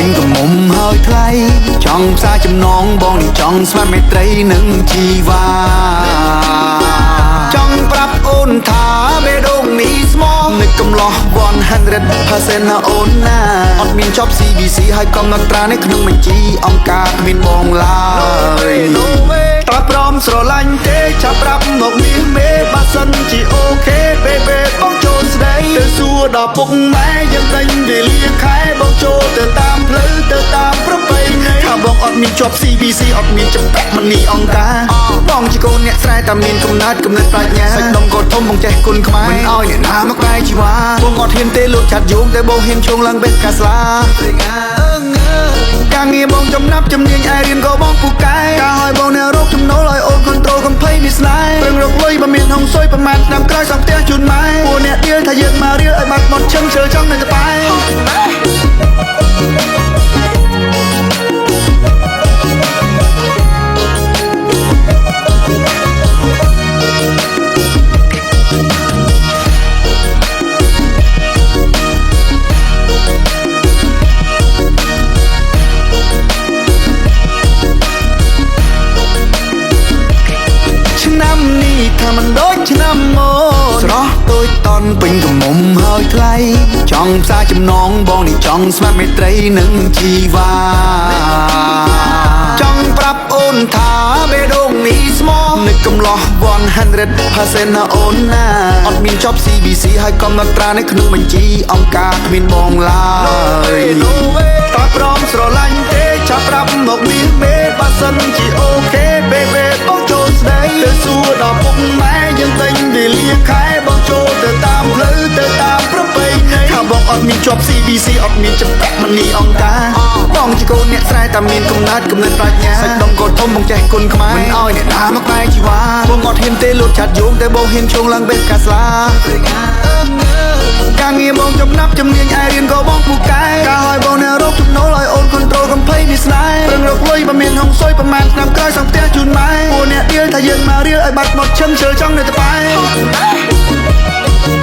ញកមុំហើយថ្លៃចង់ផ្សារចំណងបងនេះចង់ស្វាមេត្រីនឹងជីវ៉ាចង់ប្រាប់អូនថាបេះដូងនេះស្មោះនឹកកំឡោះ100% ណាអូនណាអត់មានចប់ CBC ហើយកំណត់ត្រានេះក្នុងបញ្ជីអង្គការគ្មានបងឡើយតើព្រមស្រឡាញ់ទេចាប់ប្រាប់មកនេះមេបើសិនជាអូខេ baby បងចូលស្ដីទៅសួរដល់ពុកម៉ែយើងដេញវេលាខែបងចូលទៅតាមផ្លូវទៅតាមប្រពៃណីថាបងអត់មានជាប់ CBC អត់មានចម្ពាក់មនីអង្គការបងជាកូនអ្នកស្រែតែមានកំណត់ប្រាជ្ញាសាច់ដុំកោធំបងចេះគុណខ្មែរមិនឲ្យអ្នកណាមកបែកជីវ៉ាបងអត់ហ៊ានទេលក់ចាត់យងតែបងហ៊ានឈងឡើងបេះកាស្លាការងារបងចំណាប់ជំនាញឯរៀនក៏បងពូកែការឲ្យបងអ្នករកចំណូលឲ្យអូន control កំ play នេះស្នេហ៍ព្រឹងរកលុយបើមានហងស៊ុយប្រមាណឆ្នាំក្រោយសង់ផ្ទះជូនម៉ែពួកអ្នកដៀលថាយើងមករៀលឲ្យបាត់មាត់ឈឹងជើចង់នៅក្បែរឆ្នាំនេះថាមិនដូចឆ្នាំមកស្រស់ដូចតន់ពេញកមុំហើយថ្លៃចង់ផ្សារចំណងបងនេះចង់ស្វាមេត្រីនឹងជីវ៉ាចង់ប្រាប់អូនថាបេះដូងនេះស្មោះនឹកកំឡោះ100% ណាអូនណាអត់មានចប់ CBC ហើយកំណត់ត្រានេះក្នុងបញ្ជីអង្គការគ្មានបងឡើយតើព្រមស្រឡាញ់ទេចាប់ប្រាប់មកនេះមេបើសិនជាអូខេ baby បងចូលស្ដីទៅសួរដល់ពុកម៉ែយើងដេញវេលាខែបងចូលទៅតាមផ្លូវទៅតាមប្រពៃណីថាបងអត់មានជាប់ CBC អត់មានចម្ពាក់មនីអង្គការបងជាកូនអ្នកស្រែតែមានកំណត់ប្រាជ្ញាសាច់ដុំកោធំបងចេះគុណខ្មែរមិនឲ្យអ្នកណាមកបែកជីវ៉ាបងអត់ហ៊ានទេលក់ចាត់យងតែបងហ៊ានឈងឡើងបេះកាស្លាការងារបងចំណាប់ជំនាញឯរៀនក៏បងពូកែការឲ្យបងអ្នករកចំណូលឲ្យអូន control កំ play នេះស្នេហ៍ព្រឹងរកលុយបើមានហងស៊ុយប្រមាណឆ្នាំក្រោយសង់ផ្ទះជូនម៉ែពួកអ្នកដៀលថាយើងមករៀលឲ្យបាត់មាត់ឈឹងជើចង់នៅក្បែរ